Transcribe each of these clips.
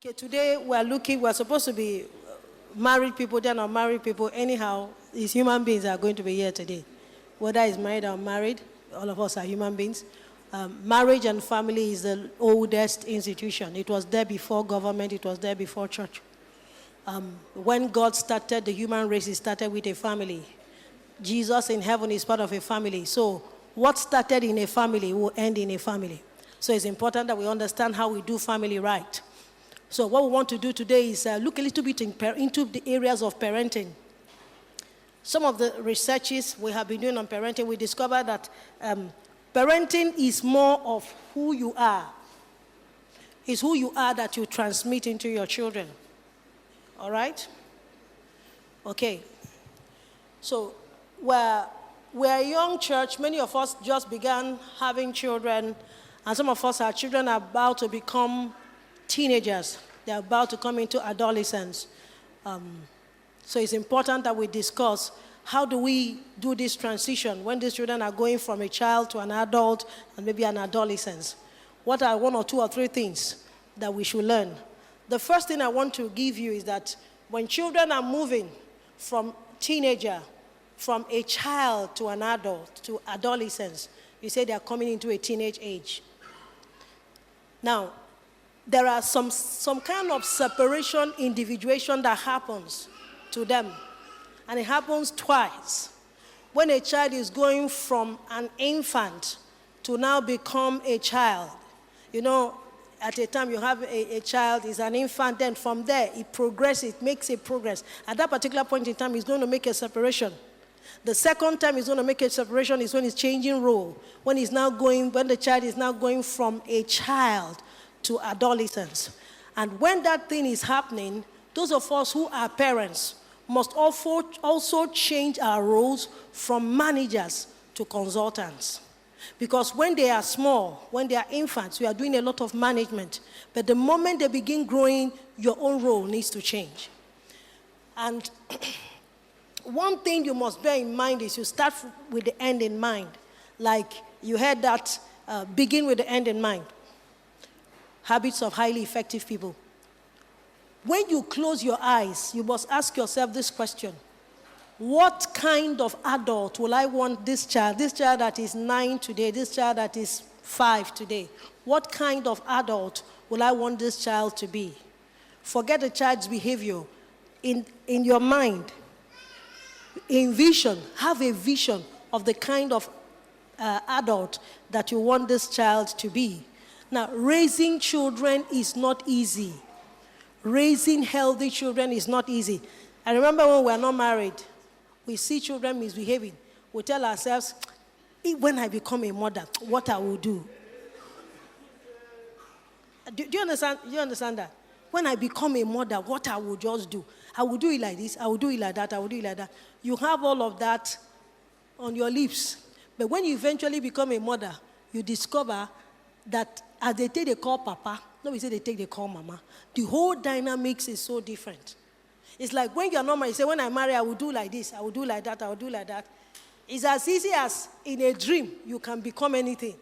Okay, today we're supposed to be married people, they're not married people. Anyhow, these human beings are going to be here today. Whether it's married or unmarried, all of us are human beings. Marriage and family is the oldest institution. It was there before government, it was there before church. When God started the human race, He started with a family. Jesus in heaven is part of a family. So what started in a family will end in a family. So it's important that we understand how we do family right. So what we want to do today is look a little bit into the areas of parenting. Some of the researches we have been doing on parenting, we discovered that parenting is more of who you are. It's who you are that you transmit into your children. All right? Okay. So we're a young church. Many of us just began having children, and some of us, our children are about to become teenagers. They're about to come into adolescence. So it's important that we discuss how do we do this transition when these children are going from a child to an adult and maybe an adolescence. What are one or two or three things that we should learn? The first thing I want to give you is that when children are moving from teenager, from a child to an adult, to adolescence, you say they are coming into a teenage age. Now, there are some kind of separation, individuation that happens to them. And it happens twice. When a child is going from an infant to now become a child, you know, at a time you have a child, is an infant, then from there it progresses, it makes a progress. At that particular point in time, he's going to make a separation. The second time he's going to make a separation is when he's changing role. When the child is now going from a child to adolescence. And when that thing is happening, those of us who are parents must also change our roles from managers to consultants. Because when they are small, when they are infants, we are doing a lot of management. But the moment they begin growing, your own role needs to change. And one thing you must bear in mind is you start with the end in mind. Like you heard that, begin with the end in mind. Habits of highly effective people. When you close your eyes, you must ask yourself this question. What kind of adult will I want this child that is 9 today, this child that is 5 today? What kind of adult will I want this child to be? Forget the child's behavior. In your mind, have a vision of the kind of adult that you want this child to be. Now, raising children is not easy. Raising healthy children is not easy. I remember when we were not married, we see children misbehaving. We tell ourselves, when I become a mother, what I will do. Do you understand? Do you understand that? When I become a mother, what I will just do. I will do it like this, I will do it like that, I will do it like that. You have all of that on your lips. But when you eventually become a mother, you discover that as they take, they call papa. No, we say they call mama. The whole dynamics is so different. It's like when you're normal, you say, when I marry, I will do like this, I will do like that, I will do like that. It's as easy as in a dream, you can become anything.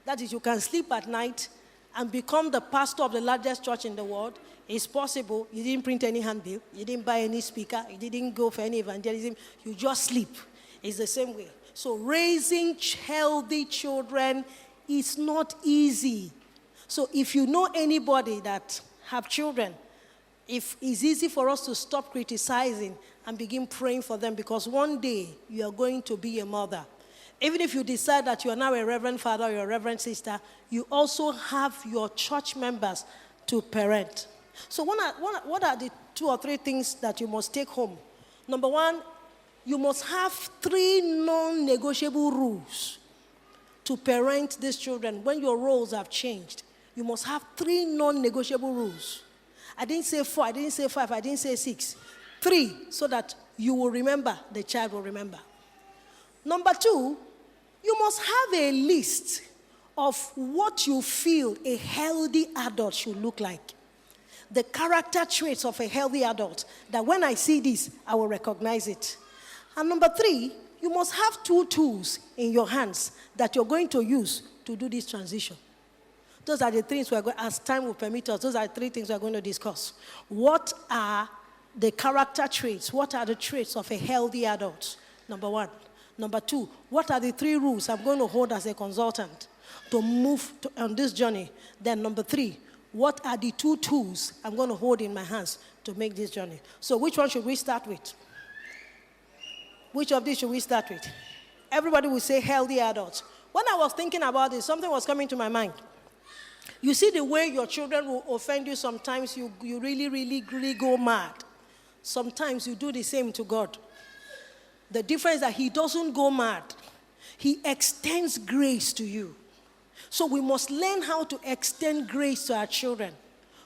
That is, you can sleep at night and become the pastor of the largest church in the world. It's possible. You didn't print any handbill. You didn't buy any speaker. You didn't go for any evangelism. You just sleep. It's the same way. So raising healthy children is not easy. So if you know anybody that have children, if it's easy for us to stop criticizing and begin praying for them, because one day you are going to be a mother. Even if you decide that you are now a reverend father or a reverend sister, you also have your church members to parent. So what are the 2 or 3 things that you must take home? Number 1, you must have 3 non-negotiable rules to parent these children when your roles have changed. You must have 3 non-negotiable rules. I didn't say 4, I didn't say 5, I didn't say 6. 3, so that you will remember, the child will remember. Number 2, you must have a list of what you feel a healthy adult should look like. The character traits of a healthy adult, that when I see this, I will recognize it. And number 3, you must have 2 tools in your hands that you're going to use to do this transition. Those are the things we're going, as time will permit us, those are the 3 things we're going to discuss. What are the character traits? What are the traits of a healthy adult? Number 1. Number 2, what are the 3 rules I'm going to hold as a consultant to move on this journey? Then number 3, what are the 2 tools I'm going to hold in my hands to make this journey? So which one should we start with? Which of these should we start with? Everybody will say healthy adults. When I was thinking about this, something was coming to my mind. You see the way your children will offend you sometimes, you really go mad. Sometimes you do the same to God. The difference is that he doesn't go mad. He extends grace to you. So we must learn how to extend grace to our children.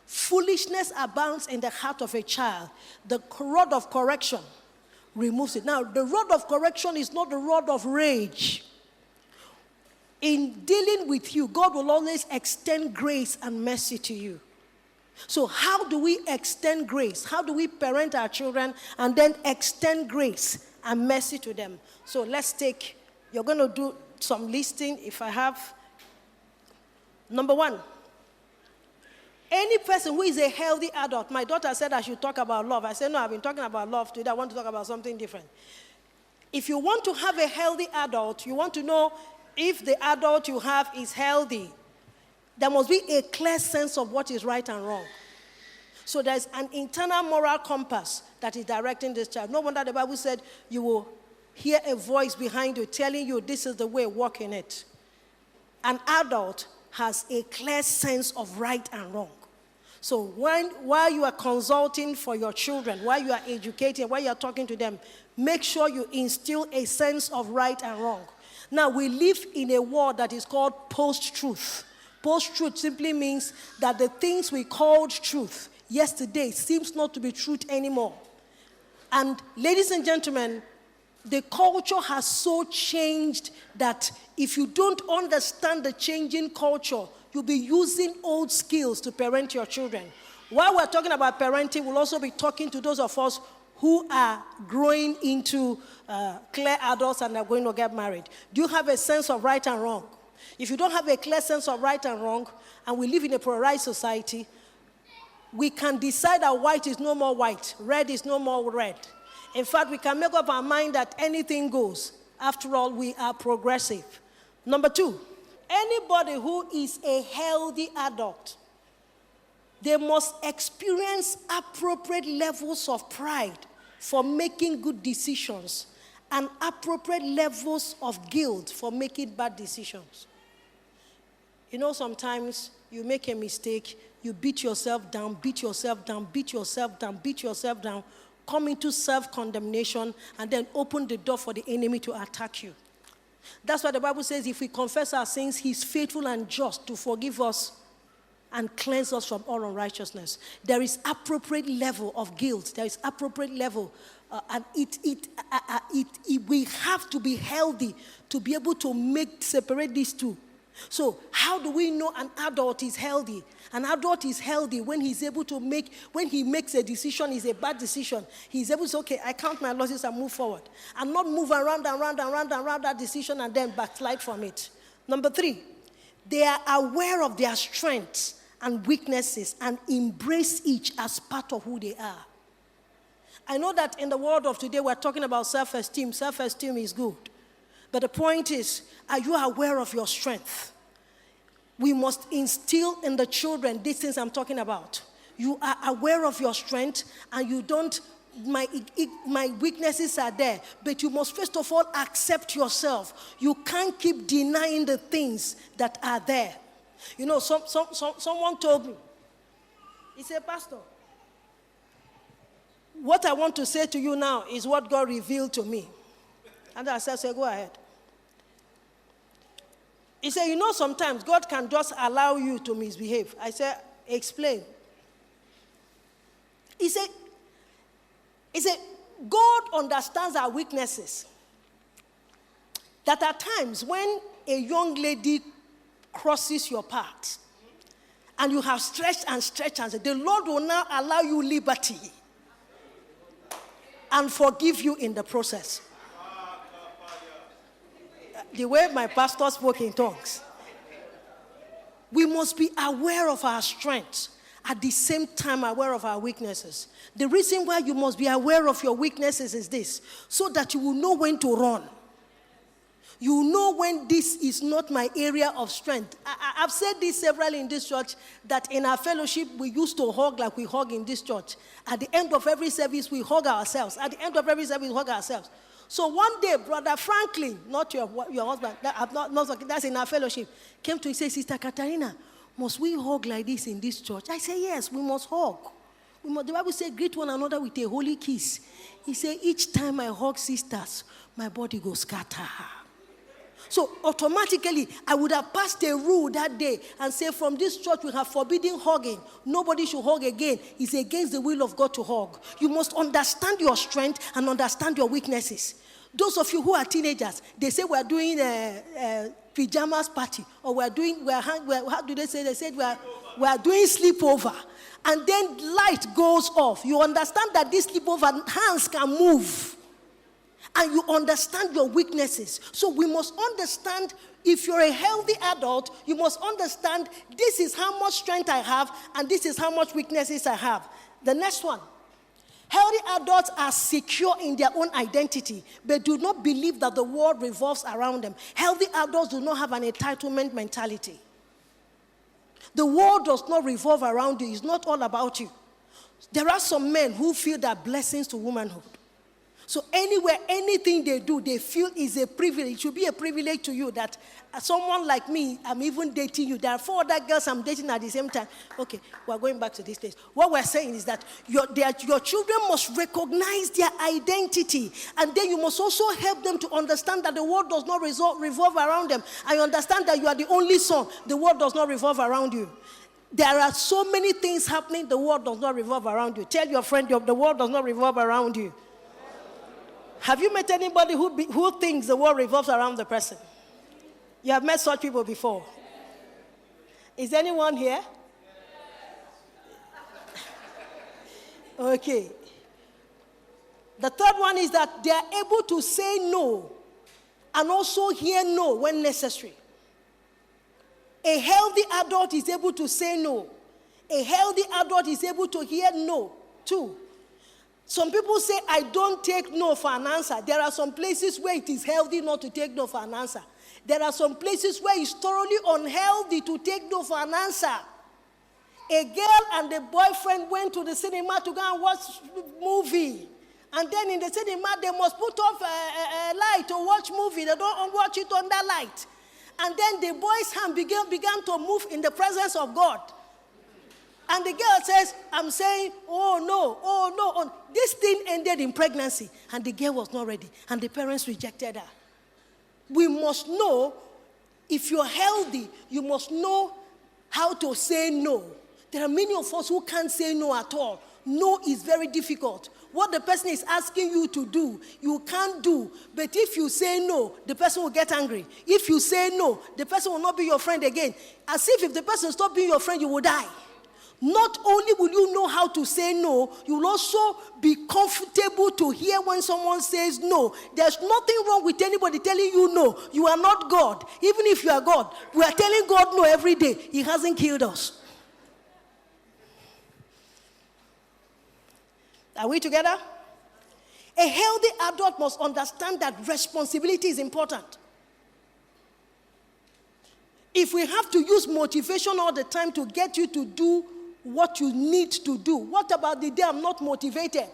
Foolishness abounds in the heart of a child. The rod of correction removes it. Now, the rod of correction is not the rod of rage. In dealing with you, God will always extend grace and mercy to you. So how do we extend grace? How do we parent our children and then extend grace and mercy to them? So let's take, you're going to do some listing if I have. Number 1, any person who is a healthy adult. My daughter said I should talk about love. I said, no, I've been talking about love today. I want to talk about something different. If you want to have a healthy adult, you want to know if the adult you have is healthy, there must be a clear sense of what is right and wrong. So there's an internal moral compass that is directing this child. No wonder the Bible said you will hear a voice behind you telling you this is the way, walk in it. An adult has a clear sense of right and wrong. So while you are consulting for your children, while you are educating, while you are talking to them, make sure you instill a sense of right and wrong. Now, we live in a world that is called post-truth. Post-truth simply means that the things we called truth yesterday seems not to be truth anymore. And ladies and gentlemen, the culture has so changed that if you don't understand the changing culture, you'll be using old skills to parent your children. While we're talking about parenting, we'll also be talking to those of us who are growing into clear adults and are going to get married. Do you have a sense of right and wrong? If you don't have a clear sense of right and wrong, and we live in a polarized society, we can decide that white is no more white, red is no more red. In fact, we can make up our mind that anything goes. After all, we are progressive. Number 2, anybody who is a healthy adult, they must experience appropriate levels of pride for making good decisions and appropriate levels of guilt for making bad decisions. You know, sometimes you make a mistake, you beat yourself down, come into self-condemnation, and then open the door for the enemy to attack you. That's why the Bible says if we confess our sins, he's faithful and just to forgive us and cleanse us from all unrighteousness. There is appropriate level of guilt. There is appropriate level, and we have to be healthy to be able to separate these two. So how do we know an adult is healthy? An adult is healthy when he's able to when he makes a decision, is a bad decision, he's able to say, okay, I count my losses and move forward. And not move around that decision and then backslide from it. Number 3, they are aware of their strengths and weaknesses and embrace each as part of who they are. I know that in the world of today, we're talking about self-esteem. Self-esteem is good. But the point is, are you aware of your strength? We must instill in the children these things I'm talking about. You are aware of your strength, and you don't, my weaknesses are there, but you must first of all accept yourself. You can't keep denying the things that are there. You know, someone told me, he said, Pastor, what I want to say to you now is what God revealed to me. And I said, go ahead. He said, you know, sometimes God can just allow you to misbehave. I said, explain. He said, God understands our weaknesses. That at times when a young lady crosses your path and you have stretched and said, the Lord will now allow you liberty and forgive you in the process. The way my pastor spoke in tongues. We must be aware of our strengths, at the same time aware of our weaknesses. The reason why you must be aware of your weaknesses is this, so that you will know when to run. You know when this is not my area of strength. I've said this severally in this church, that in our fellowship, we used to hug like we hug in this church. At the end of every service, we hug ourselves. At the end of every service, we hug ourselves. So one day, Brother Franklin, not your husband, that's in our fellowship, came to me and said, Sister Katarina, must we hug like this in this church? I said, yes, we must hug. The Bible says, greet one another with a holy kiss. He said, each time I hug sisters, my body goes scatter. So automatically, I would have passed a rule that day and say, from this church we have forbidden hugging. Nobody should hug again. It's against the will of God to hug. You must understand your strength and understand your weaknesses. Those of you who are teenagers, they say we're doing a pajamas party, or how do they say? They said we're doing sleepover. And then light goes off. You understand that this sleepover, hands can move. And you understand your weaknesses. So we must understand, if you're a healthy adult, you must understand this is how much strength I have and this is how much weaknesses I have. The next one. Healthy adults are secure in their own identity, but do not believe that the world revolves around them. Healthy adults do not have an entitlement mentality. The world does not revolve around you. It's not all about you. There are some men who feel that blessings to womanhood. So anywhere, anything they do, they feel is a privilege. It should be a privilege to you that someone like me, I'm even dating you. There are 4 other girls I'm dating at the same time. Okay, we're going back to this place. What we're saying is that your children must recognize their identity. And then you must also help them to understand that the world does not revolve around them. I understand that you are the only son. The world does not revolve around you. There are so many things happening. The world does not revolve around you. Tell your friend the world does not revolve around you. Have you met anybody who thinks the world revolves around the person? You have met such people before. Is anyone here? Okay. The third one is that they are able to say no and also hear no when necessary. A healthy adult is able to say no. A healthy adult is able to hear no too. Some people say, I don't take no for an answer. There are some places where it is healthy not to take no for an answer. There are some places where it's thoroughly unhealthy to take no for an answer. A girl and a boyfriend went to the cinema to go and watch a movie. And then in the cinema, they must put off a light to watch movie. They don't watch it under light. And then the boy's hand began to move in the presence of God. And the girl says, I'm saying, oh no. This thing ended in pregnancy. And the girl was not ready. And the parents rejected her. We must know, if you're healthy, you must know how to say no. There are many of us who can't say no at all. No is very difficult. What the person is asking you to do, you can't do. But if you say no, the person will get angry. If you say no, the person will not be your friend again. As if the person stopped being your friend, you will die. Not only will you know how to say no, you will also be comfortable to hear when someone says no. There's nothing wrong with anybody telling you no. You are not God. Even if you are God, we are telling God no every day. He hasn't killed us. Are we together? A healthy adult must understand that responsibility is important. If we have to use motivation all the time to get you to do what you need to do, what about the day I'm not motivated?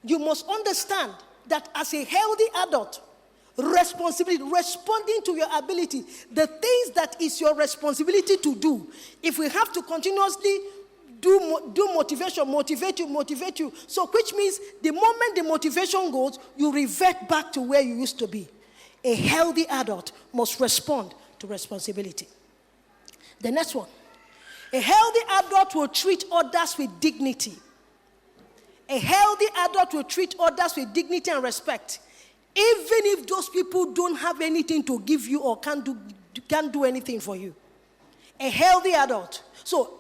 You must understand that as a healthy adult, responsibility, responding to your ability, the things that is your responsibility to do, if we have to continuously do motivation, motivate you. So which means the moment the motivation goes, you revert back to where you used to be. A healthy adult must respond to responsibility. The next one. A healthy adult will treat others with dignity. A healthy adult will treat others with dignity and respect. Even if those people don't have anything to give you or can't do anything for you. A healthy adult. So,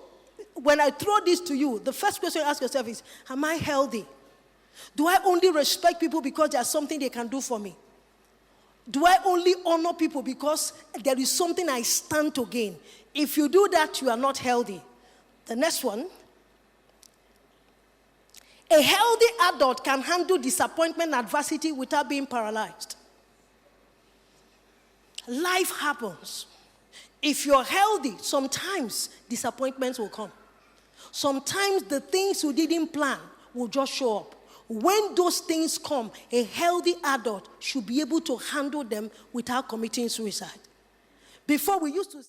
when I throw this to you, the first question you ask yourself is, am I healthy? Do I only respect people because there's something they can do for me? Do I only honor people because there is something I stand to gain? If you do that, you are not healthy. The next one. A healthy adult can handle disappointment and adversity without being paralyzed. Life happens. If you're healthy, sometimes disappointments will come. Sometimes the things you didn't plan will just show up. When those things come, a healthy adult should be able to handle them without committing suicide. Before we used to